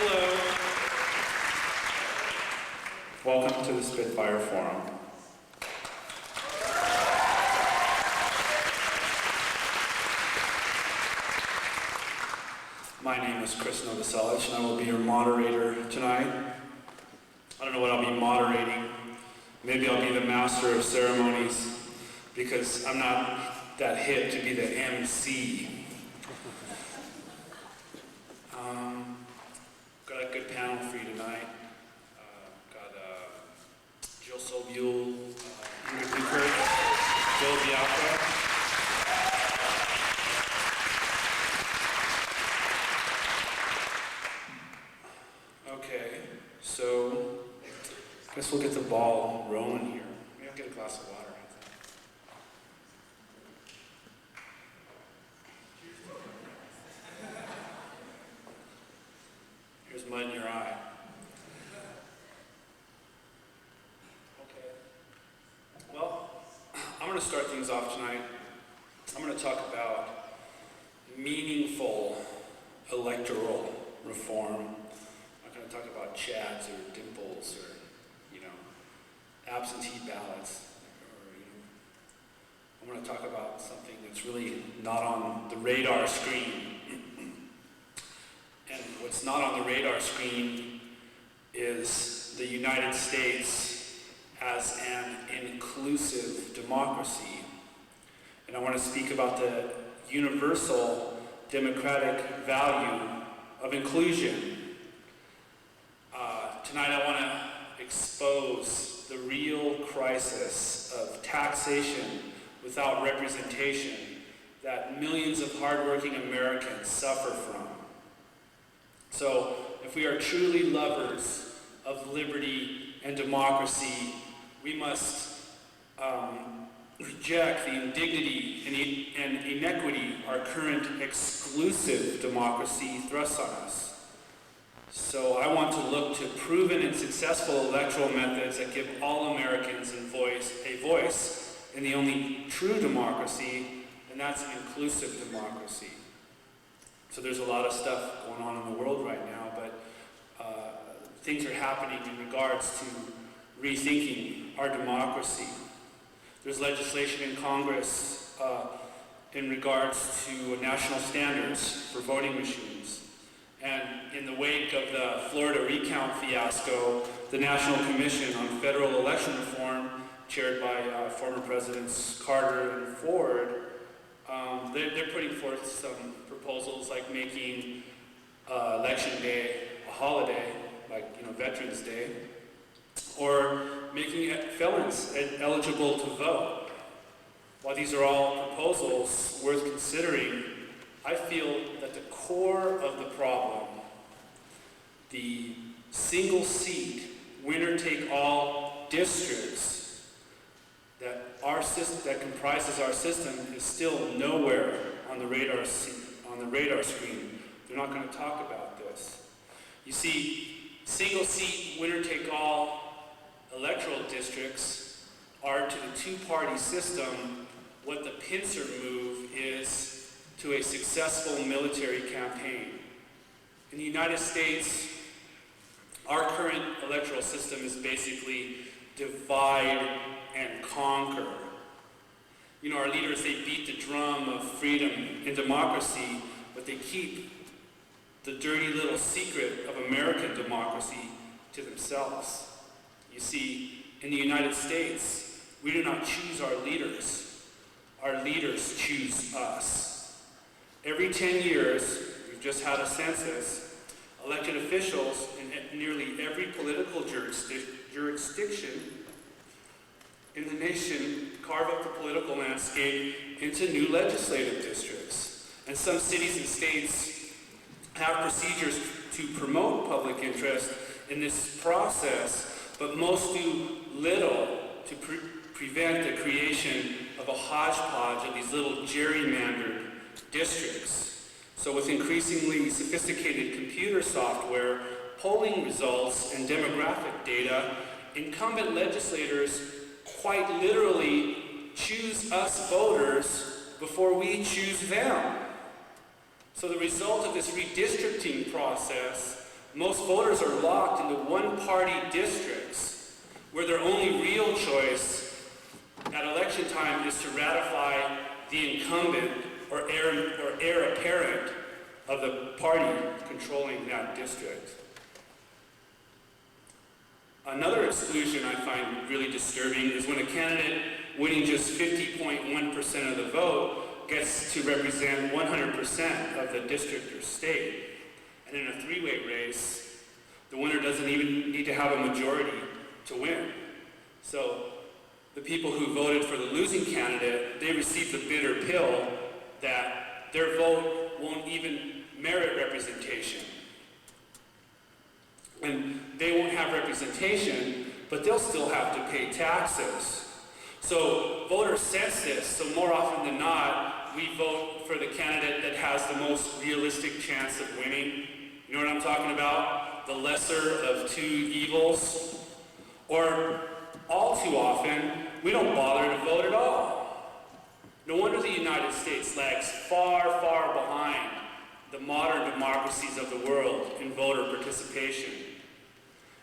Hello. Welcome to the Spitfire Forum. My name is Krist Novoselic, and I will be your moderator tonight. I don't know what I'll be moderating. Maybe I'll be the master of ceremonies, because I'm not that hip to be the MC. Got a good panel for you tonight. Got Jill Sobule, Ingrid Newkirk, Joe Biafra. Okay, so I guess we'll get the ball rolling here. Maybe I'll get a glass of water. Here's mud in your eye. Okay. Well, I'm going to start things off tonight. I'm going to talk about meaningful electoral reform. I'm not going to talk about chads or dimples or, absentee ballots. I'm going to talk about something that's really not on the radar screen. And what's not on the radar screen is the United States as an inclusive democracy. And I want to speak about the universal democratic value of inclusion. Tonight I want to expose the real crisis of taxation without representation that millions of hardworking Americans suffer from. So, if we are truly lovers of liberty and democracy, we must reject the indignity and inequity our current exclusive democracy thrusts on us. So I want to look to proven and successful electoral methods that give all Americans a voice in the only true democracy, and that's inclusive democracy. So there's a lot of stuff going on in the world right now, but things are happening in regards to rethinking our democracy. There's legislation in Congress in regards to national standards for voting machines. And in the wake of the Florida recount fiasco, the National Commission on Federal Election Reform, chaired by former Presidents Carter and Ford, they're putting forth some proposals like making Election Day a holiday, like Veterans Day, or making felons eligible to vote. While these are all proposals worth considering, I feel that the core of the problem, the single seat, winner-take-all districts that comprises our system is still nowhere on the radar screen. They're not going to talk about this. You see, single-seat, winner-take-all electoral districts are to the two-party system what the pincer move is to a successful military campaign. In the United States, our current electoral system is basically divide and conquer. Our leaders, they beat the drum of freedom and democracy, but they keep the dirty little secret of American democracy to themselves. You see, in the United States, we do not choose our leaders. Our leaders choose us. Every 10 years, we've just had a census, elected officials in nearly every political jurisdiction in the nation carve up the political landscape into new legislative districts. And some cities and states have procedures to promote public interest in this process, but most do little to prevent the creation of a hodgepodge of these little gerrymandered districts. So with increasingly sophisticated computer software, polling results, and demographic data, incumbent legislators quite literally choose us voters before we choose them. So the result of this redistricting process most voters are locked into one-party districts where their only real choice at election time is to ratify the incumbent or heir apparent of the party controlling that district. Another exclusion I find really disturbing is when a candidate winning just 50.1% of the vote gets to represent 100% of the district or state. And in a three-way race, the winner doesn't even need to have a majority to win. So the people who voted for the losing candidate, they received the bitter pill that their vote won't even merit representation. And they won't have representation, but they'll still have to pay taxes. So voters sense this, so more often than not, we vote for the candidate that has the most realistic chance of winning. You know what I'm talking about? The lesser of two evils. Or all too often, we don't bother to vote at all. No wonder the United States lags far, far behind the modern democracies of the world in voter participation.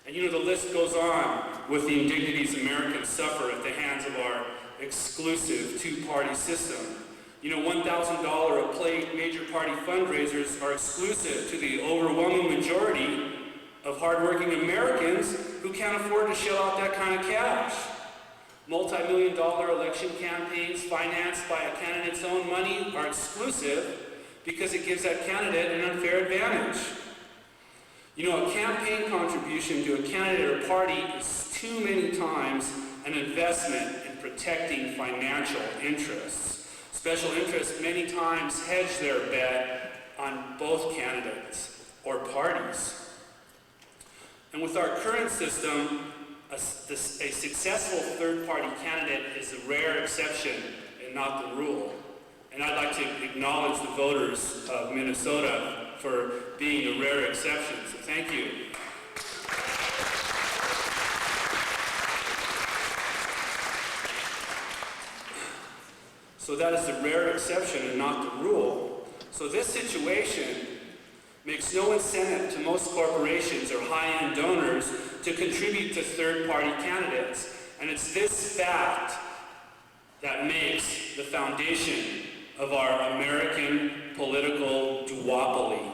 And you know, the list goes on with the indignities Americans suffer at the hands of our exclusive two-party system. You know, $1,000 a plate major party fundraisers are exclusive to the overwhelming majority of hardworking Americans who can't afford to shell out that kind of cash. Multi-million-dollar election campaigns financed by a candidate's own money are exclusive because it gives that candidate an unfair advantage. You know, a campaign contribution to a candidate or party is too many times an investment in protecting financial interests. Special interests many times hedge their bet on both candidates or parties. And with our current system, a successful third-party candidate is a rare exception and not the rule. And I'd like to acknowledge the voters of Minnesota for being a rare exception. So thank you. So that is the rare exception and not the rule. So this situation makes no incentive to most corporations or high-end donors to contribute to third-party candidates. And it's this fact that makes the foundation of our American political duopoly.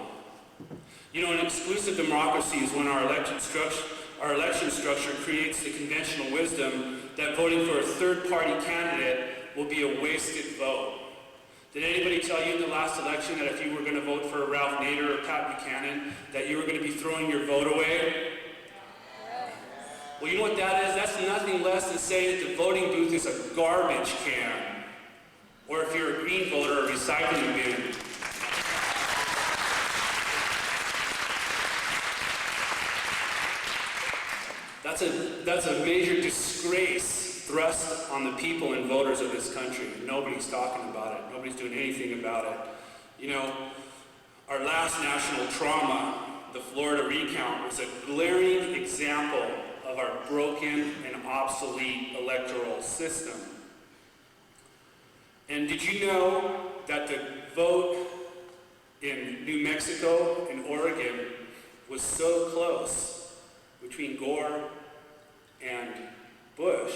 You know, an exclusive democracy is when our election structure creates the conventional wisdom that voting for a third-party candidate will be a wasted vote. Did anybody tell you in the last election that if you were going to vote for Ralph Nader or Pat Buchanan, that you were going to be throwing your vote away? Well, you know what that is? That's nothing less than saying that the voting booth is a garbage can. Or if you're a green voter, a recycling bin. That's a major disgrace thrust on the people and voters of this country. Nobody's talking about it. Nobody's doing anything about it. You know, our last national trauma, the Florida recount, was a glaring example of our broken and obsolete electoral system. And did you know that the vote in New Mexico and Oregon was so close between Gore and Bush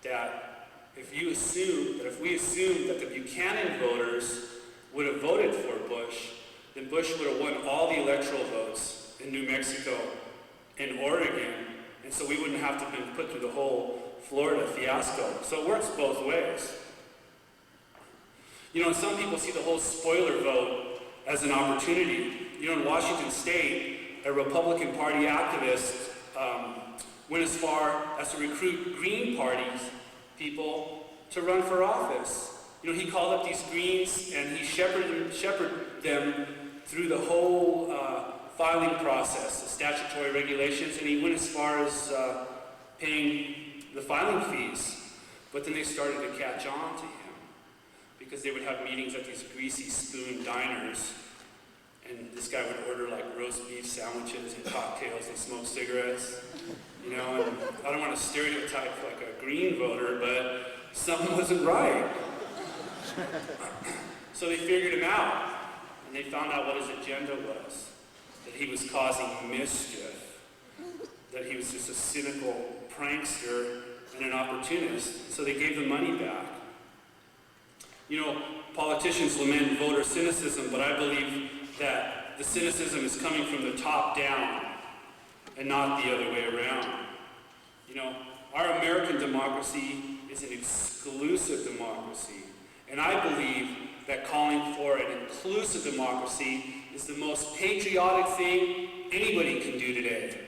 that if we assumed that the Buchanan voters would have voted for Bush, then Bush would have won all the electoral votes in New Mexico and Oregon, and so we wouldn't have to have been put through the whole Florida fiasco. So it works both ways. You know, and some people see the whole spoiler vote as an opportunity. You know, in Washington State, a Republican Party activist went as far as to recruit Green Party people to run for office. You know, he called up these Greens and he shepherded them through the whole filing process, the statutory regulations, and he went as far as paying the filing fees. But then they started to catch on to him, because they would have meetings at these greasy spoon diners, and this guy would order like roast beef sandwiches and cocktails and smoke cigarettes, you know, and I don't want to stereotype like a Green voter, but something wasn't right. So they figured him out, and they found out what his agenda was. that he was causing mischief, that he was just a cynical prankster and an opportunist, so they gave the money back. You know, politicians lament voter cynicism, but I believe that the cynicism is coming from the top down and not the other way around. You know, our American democracy is an exclusive democracy, and I believe that calling for an inclusive democracy is the most patriotic thing anybody can do today.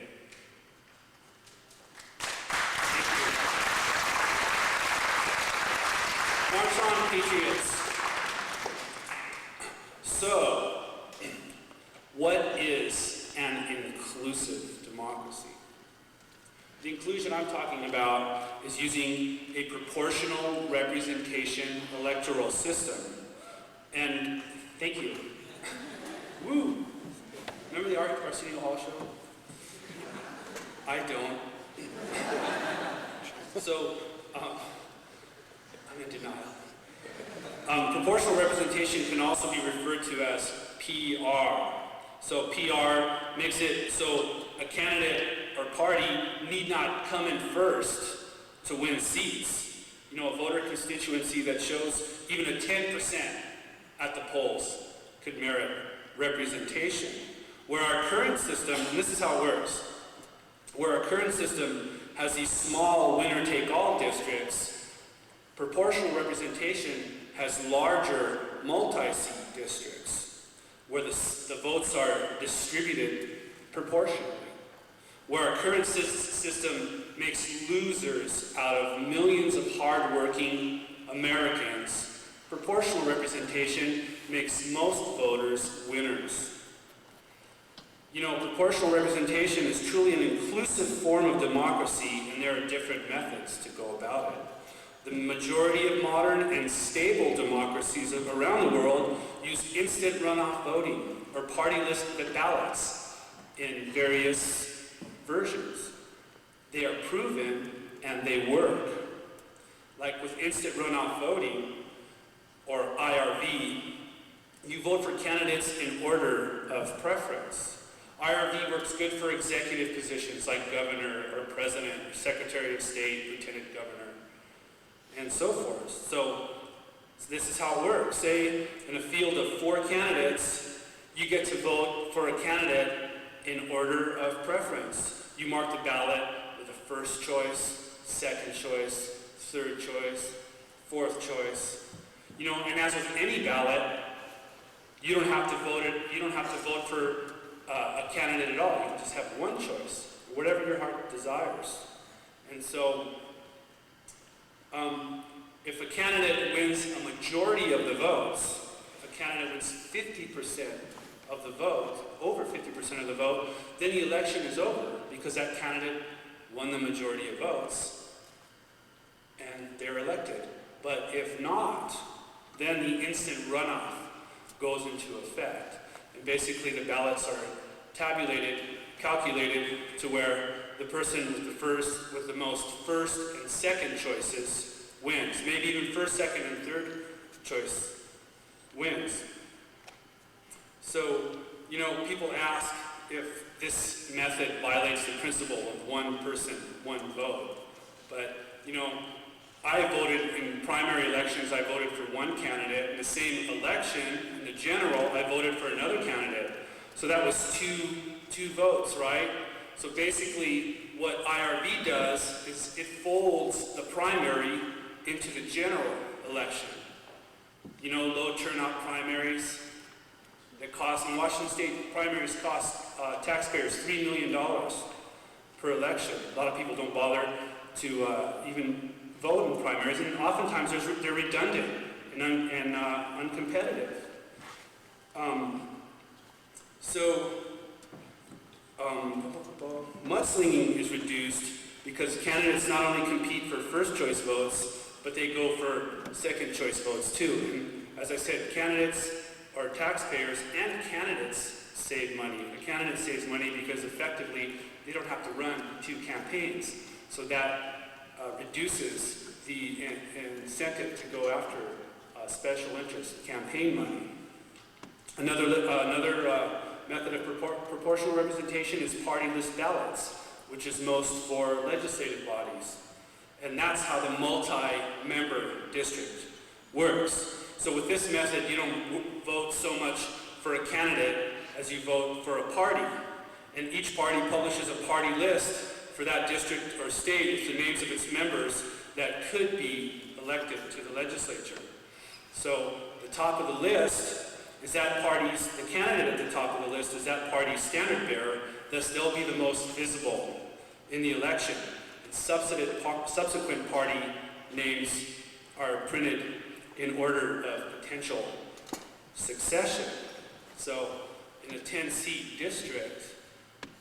March on, patriots. So, what is an inclusive democracy? The inclusion I'm talking about is using a proportional representation electoral system. And, thank you. Woo! Remember the Arsenio Hall show? I don't. So, I'm in denial. Proportional representation can also be referred to as PR. So PR makes it so a candidate or party need not come in first to win seats. You know, a voter constituency that shows even a 10% at the polls could merit representation. Where our current system, and this is how it works, where our current system has these small winner-take-all districts, proportional representation has larger multi-seat districts, where the votes are distributed proportionally. Where our current system makes losers out of millions of hardworking Americans, proportional representation makes most voters winners. You know, proportional representation is truly an inclusive form of democracy, and there are different methods to go about it. The majority of modern and stable democracies around the world use instant runoff voting or party list ballots in various versions. They are proven and they work. Like with instant runoff voting, or IRV, you vote for candidates in order of preference. IRV works good for executive positions like governor or president or secretary of state, lieutenant governor, and so forth. So this is how it works. Say in a field of 4 candidates, you get to vote for a candidate in order of preference. You mark the ballot with a first choice, second choice, third choice, fourth choice. You know, and as with any ballot, you don't have to vote for a candidate at all. You can just have one choice, whatever your heart desires. And so, if a candidate wins a majority of the votes, if a candidate wins 50% of the vote, over 50% of the vote, then the election is over because that candidate won the majority of votes and they're elected. But if not, then the instant runoff goes into effect. And basically the ballots are calculated to where the person with the most first and second choices wins. Maybe even first, second, and third choice wins. So, you know, people ask if this method violates the principle of one person, one vote. But, you know, I voted in primary elections, I voted for one candidate. In the same election, in the general, I voted for another candidate. So that was two votes, right? So basically, what IRV does is it folds the primary into the general election. You know, low turnout primaries that cost, in Washington State, primaries cost taxpayers $3 million per election. A lot of people don't bother to even vote in primaries, and oftentimes they're redundant and uncompetitive. Mudslinging is reduced because candidates not only compete for first choice votes, but they go for second choice votes too. And as I said, candidates or taxpayers and candidates save money. The candidate saves money because effectively they don't have to run 2 campaigns. So that reduces the incentive to go after special interest campaign money. Another method of proportional representation is party list ballots, which is most for legislative bodies. And that's how the multi-member district works. So with this method, you don't vote so much for a candidate as you vote for a party. And each party publishes a party list for that district or state with the names of its members that could be elected to the legislature. So the top of the list is that party's, the candidate at the top of the list is that party's standard bearer, thus they'll be the most visible in the election. And subsequent party names are printed in order of potential succession. So in a 10-seat district,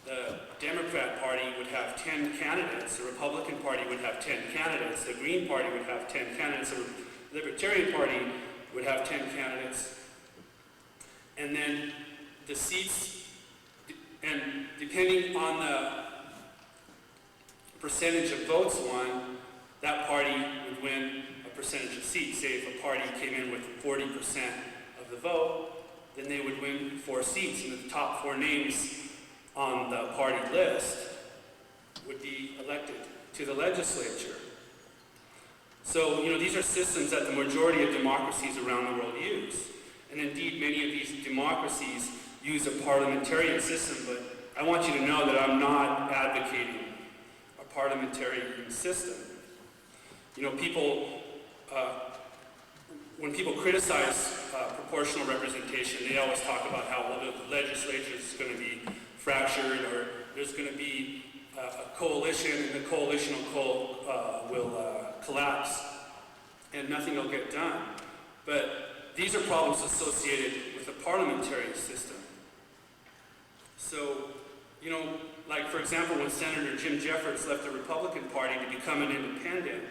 the Democrat Party would have 10 candidates, the Republican Party would have 10 candidates, the Green Party would have 10 candidates, the Libertarian Party would have 10 candidates. And then the seats, and depending on the percentage of votes won, that party would win a percentage of seats. Say if a party came in with 40% of the vote, then they would win 4 seats, and the top 4 names on the party list would be elected to the legislature. So, these are systems that the majority of democracies around the world use. And indeed, many of these democracies use a parliamentarian system, but I want you to know that I'm not advocating a parliamentarian system. When people criticize proportional representation, they always talk about how the legislature is going to be fractured, or there's going to be a coalition, and the coalition will collapse, and nothing will get done. But these are problems associated with the parliamentary system. So, like for example, when Senator Jim Jeffords left the Republican Party to become an independent,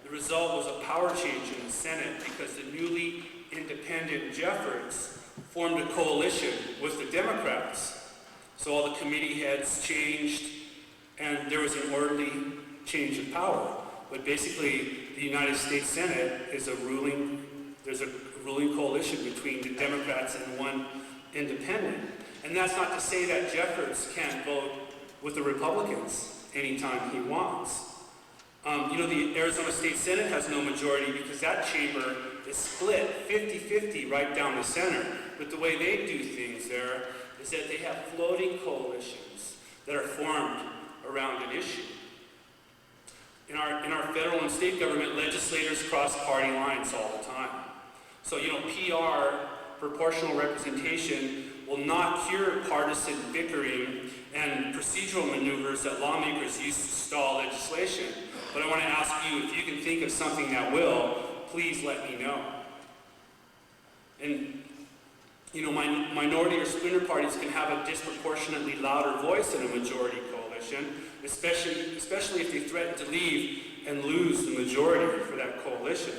the result was a power change in the Senate because the newly independent Jeffords formed a coalition with the Democrats. So all the committee heads changed, and there was an orderly change of power. But basically, the United States Senate is there's a ruling coalition between the Democrats and one independent. And that's not to say that Jeffords can't vote with the Republicans anytime he wants. The Arizona State Senate has no majority because that chamber is split 50-50 right down the center. But the way they do things there is that they have floating coalitions that are formed around an issue. In our federal and state government, legislators cross party lines all the time. So, PR, proportional representation, will not cure partisan bickering and procedural maneuvers that lawmakers use to stall legislation. But I want to ask you, if you can think of something that will, please let me know. And, minority or splinter parties can have a disproportionately louder voice in a majority coalition, especially if they threaten to leave and lose the majority for that coalition.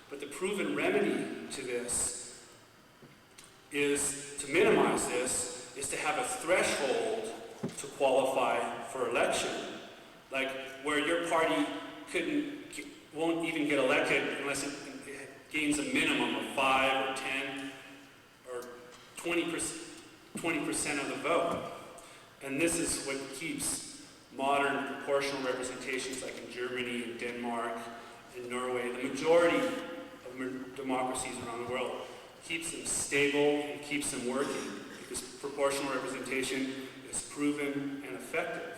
But the proven remedy to this is, to minimize this, is to have a threshold to qualify for election. Like where your party won't even get elected unless it gains a minimum of 5 or 10 or 20% of the vote. And this is what keeps modern proportional representations like in Germany and Denmark and Norway, the majority of democracies around the world, keeps them stable and keeps them working because proportional representation is proven and effective.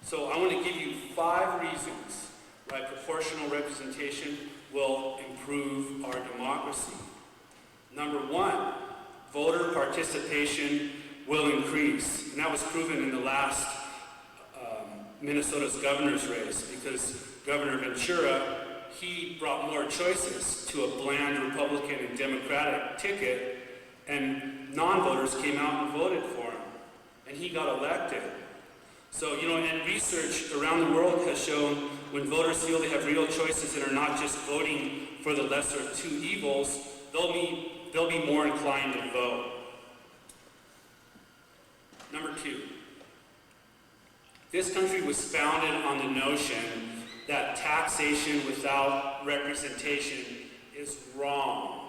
So I want to give you 5 reasons why proportional representation will improve our democracy. Number 1, voter participation will increase. And that was proven in the last Minnesota's governor's race because Governor Ventura, he brought more choices to a bland Republican and Democratic ticket, and non-voters came out and voted for him, and he got elected. So, and research around the world has shown when voters feel they have real choices and are not just voting for the lesser of 2 evils, they'll be more inclined to vote. Number 2, this country was founded on the notion that taxation without representation is wrong.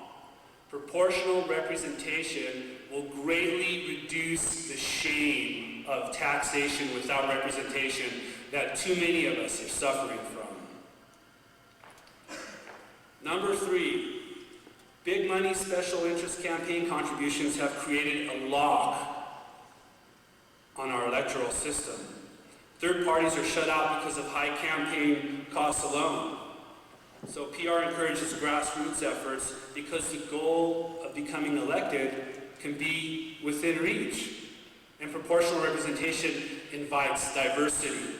Proportional representation will greatly reduce the shame of taxation without representation that too many of us are suffering from. Number 3, big money special interest campaign contributions have created a lock on our electoral system. Third parties are shut out because of high campaign costs alone. So PR encourages grassroots efforts because the goal of becoming elected can be within reach. And proportional representation invites diversity.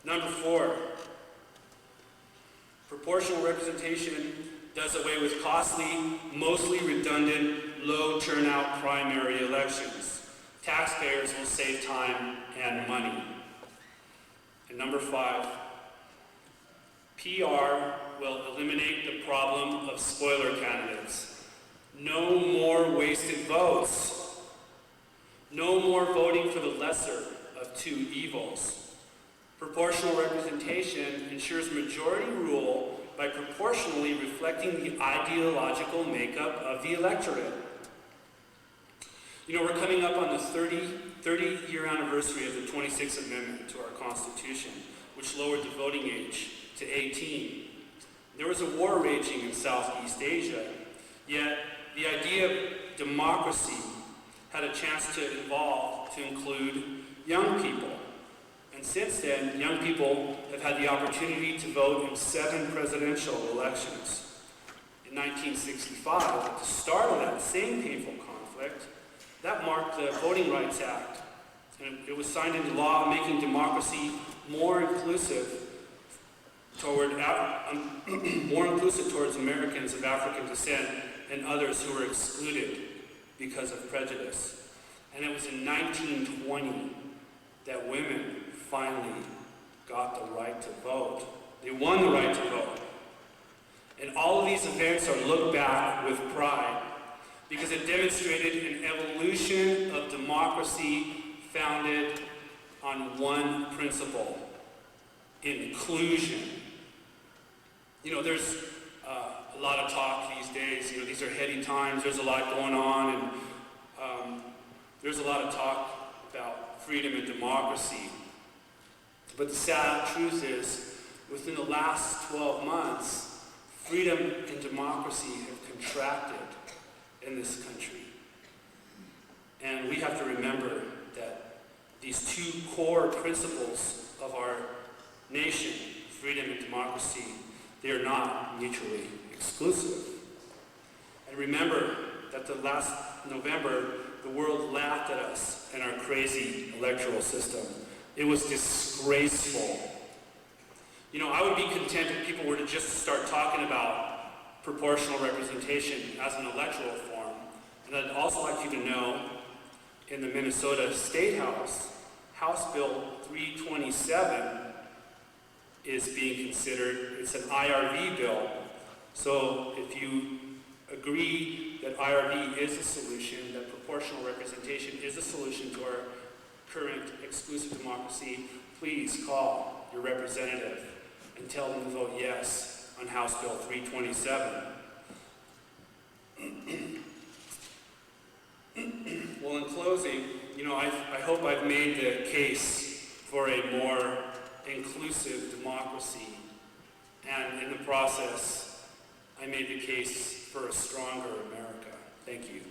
Number 4, proportional representation does away with costly, mostly redundant, low turnout primary elections. Taxpayers will save time and money. And number 5, PR will eliminate the problem of spoiler candidates. No more wasted votes. No more voting for the lesser of two evils. Proportional representation ensures majority rule by proportionally reflecting the ideological makeup of the electorate. You know, we're coming up on the 30-year anniversary of the 26th Amendment to our Constitution, which lowered the voting age to 18. There was a war raging in Southeast Asia, yet the idea of democracy had a chance to evolve to include young people. And since then, young people have had the opportunity to vote in 7 presidential elections. In 1965, at the start of that same painful conflict, that marked the Voting Rights Act. And it was signed into law, making democracy more inclusive towards Americans of African descent and others who were excluded because of prejudice. And it was in 1920 that women finally got the right to vote. They won the right to vote. And all of these events are looked back with pride because it demonstrated an evolution of democracy founded on one principle: inclusion. You know, there's a lot of talk these days. You know, these are heady times. There's a lot going on, and there's a lot of talk about freedom and democracy. But the sad truth is, within the last 12 months, freedom and democracy have contracted in this country. And we have to remember that these 2 core principles of our nation, freedom and democracy, they are not mutually exclusive. And remember that the last November, the world laughed at us and our crazy electoral system. It was disgraceful. You know, I would be content if people were to just start talking about proportional representation as an electoral form. And I'd also like you to know, in the Minnesota State House, House Bill 327 is being considered. It's an IRV bill. So if you agree that IRV is a solution, that proportional representation is a solution to our current exclusive democracy, please call your representative and tell them to vote yes on House Bill 327. Well, in closing, you know, I hope I've made the case for a more inclusive democracy, and in the process, I made the case for a stronger America. Thank you.